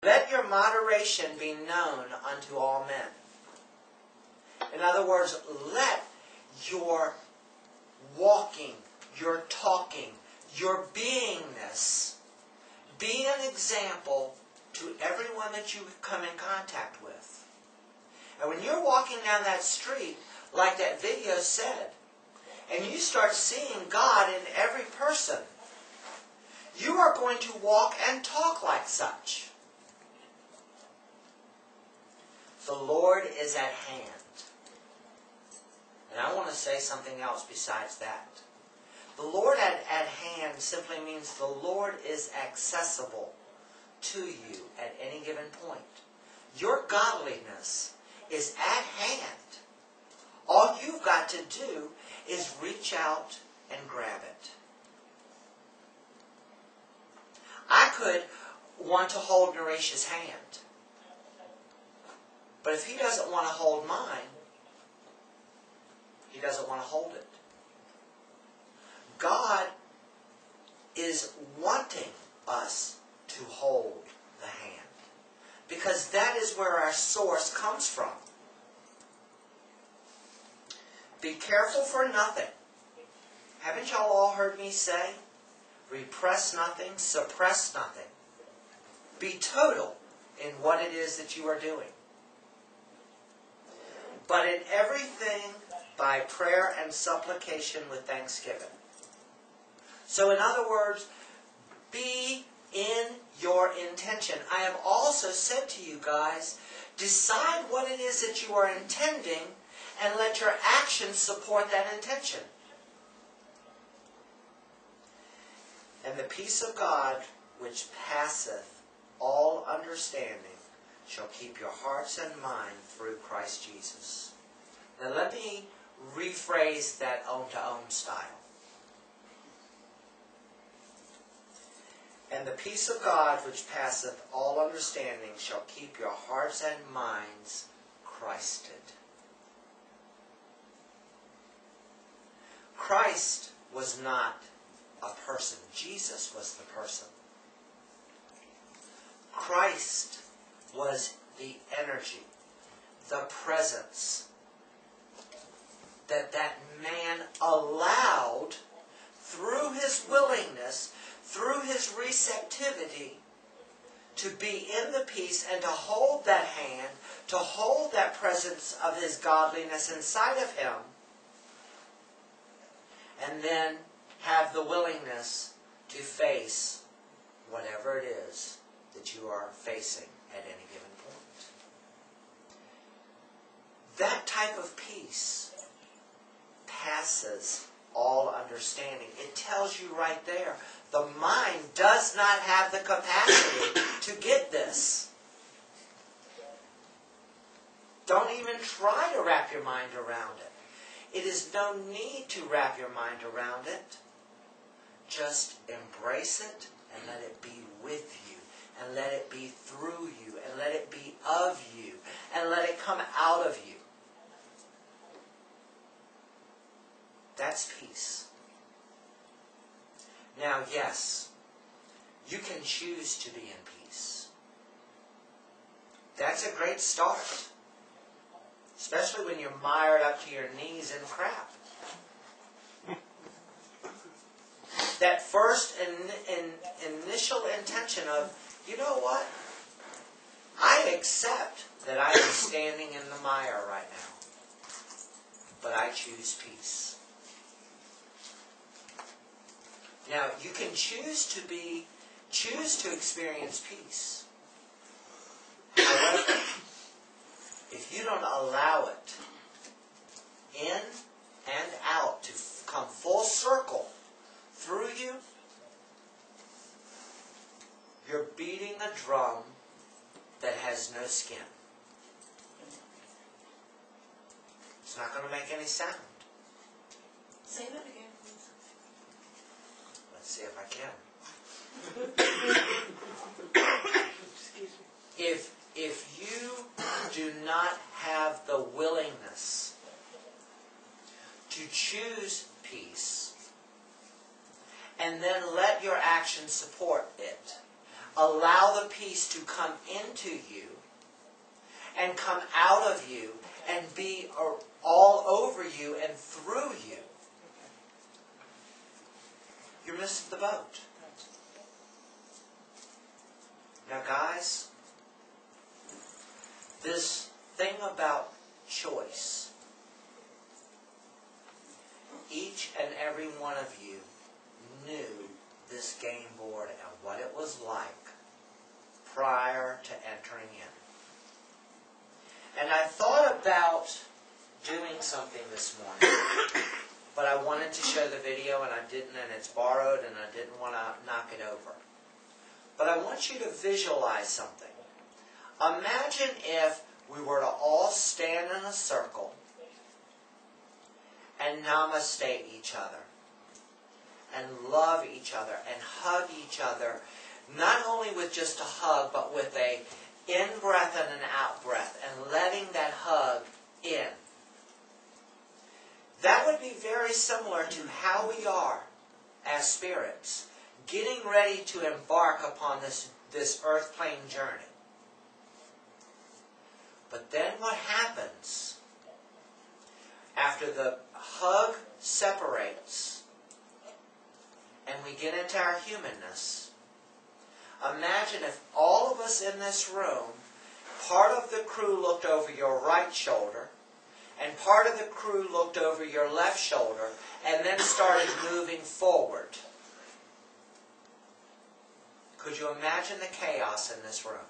Let your moderation be known unto all men. In other words, let your walking, your talking, your beingness be an example to everyone that you come in contact with. And when you're walking down that street, like that video said, and you start seeing God in every person, you are going to walk and talk like such. The Lord is at hand. And I want to say something else besides that. The Lord at hand simply means the Lord is accessible to you at any given point. Your godliness is at hand. All you've got to do is reach out and grab it. I could want to hold Naratia's hand. But if he doesn't want to hold mine, he doesn't want to hold it. God is wanting us to hold the hand, because that is where our source comes from. Be careful for nothing. Haven't y'all all heard me say, repress nothing, suppress nothing. Be total in what it is that you are doing. But in everything by prayer and supplication with thanksgiving. So in other words, be in your intention. I have also said to you guys, decide what it is that you are intending and let your actions support that intention. And the peace of God, which passeth all understanding, shall keep your hearts and mind through Christ Jesus. Now let me rephrase that own-to-own style. And the peace of God, which passeth all understanding, shall keep your hearts and minds Christed. Christ was not a person. Jesus was the person. Christ was the energy, the presence that man allowed through his willingness, through his receptivity, to be in the peace and to hold that hand, to hold that presence of his godliness inside of him, and then have the willingness to face whatever it is that you are facing at any given point. That type of peace passes all understanding. It tells you right there, the mind does not have the capacity to get this. Don't even try to wrap your mind around it. It is no need to wrap your mind around it. Just embrace it and let it be with you, and let it be through you, and let it be of you, and let it come out of you. That's peace. Now, yes, you can choose to be in peace. That's a great start. Especially when you're mired up to your knees in crap. That first initial intention of, you know what? I accept that I am standing in the mire right now. But I choose peace. Now, you can choose to experience peace. However, if you don't allow it in and out to come full circle through you, you're beating a drum that has no skin. It's not going to make any sound. Say that again, please. Let's see if I can. Excuse me. If you do not have the willingness to choose peace, and then let your actions support it, allow the peace to come into you and come out of you and be all over you and through you, you're missing the boat. Now, guys, this thing about choice, each and every one of you knew this game board and what it was like prior to entering in. And I thought about doing something this morning, but I wanted to show the video and I didn't, and it's borrowed and I didn't want to knock it over. But I want you to visualize something. Imagine if we were to all stand in a circle and namaste each other and love each other and hug each other, not only with just a hug, but with a in-breath and an out-breath, and letting that hug in. That would be very similar to how we are as spirits, getting ready to embark upon this earth plane journey. But then what happens after the hug separates and we get into our humanness? Imagine if all of us in this room, part of the crew looked over your right shoulder, and part of the crew looked over your left shoulder, and then started moving forward. Could you imagine the chaos in this room?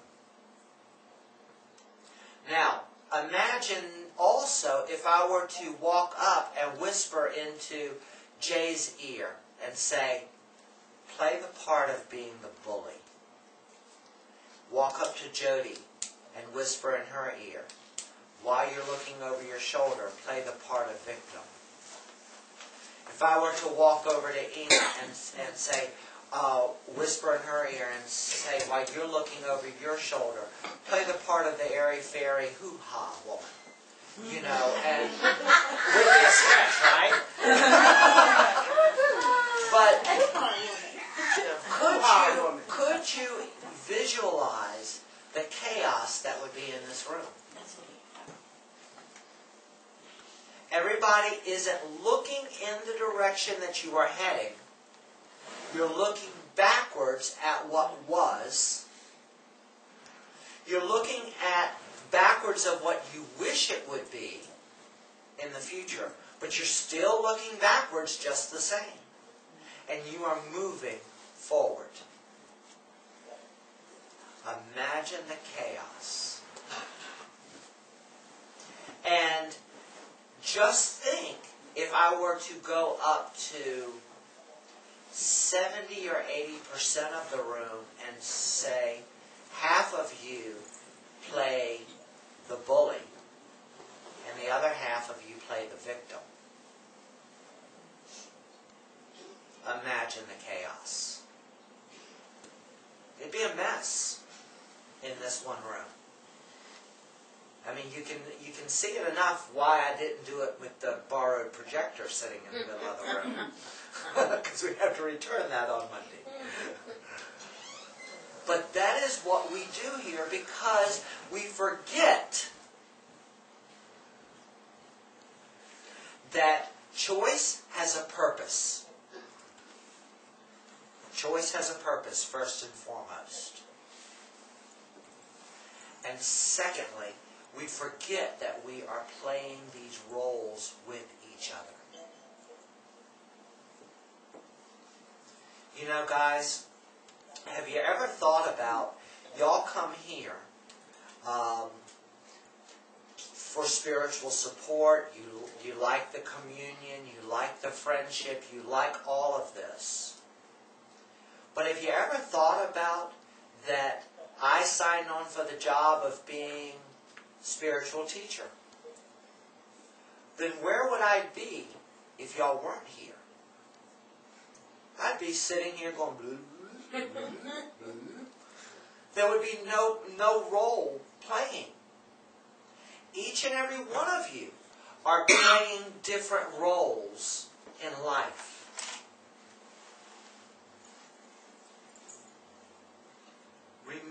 Now, imagine also if I were to walk up and whisper into Jay's ear and say, play the part of being the bully. Walk up to Jody and whisper in her ear. While you're looking over your shoulder, play the part of victim. If I were to walk over to Ina and say, whisper in her ear and say, while you're looking over your shoulder, play the part of the airy-fairy hoo-ha woman. You know, and with the stretch, right? But could you visualize the chaos that would be in this room? Everybody isn't looking in the direction that you are heading. You're looking backwards at what was. You're looking at backwards of what you wish it would be in the future. But you're still looking backwards just the same. And you are moving forward. Imagine the chaos. And just think, if I were to go up to 70 or 80% of the room and say, half of you play the bully, and the other half of you play the victim. Imagine the chaos. It'd be a mess in this one room. I mean, you can see it enough why I didn't do it with the borrowed projector sitting in the middle of the room. Because we have to return that on Monday. But that is what we do here because we forget that choice has a purpose. Choice has a purpose, first and foremost. And secondly, we forget that we are playing these roles with each other. You know, guys, have you ever thought about, y'all come here for spiritual support, you like the communion, you like the friendship, you like all of this. But have you ever thought about that I signed on for the job of being spiritual teacher? Then where would I be if y'all weren't here? I'd be sitting here going, blue, blue, blue, blue. There would be no role playing. Each and every one of you are playing different roles in life.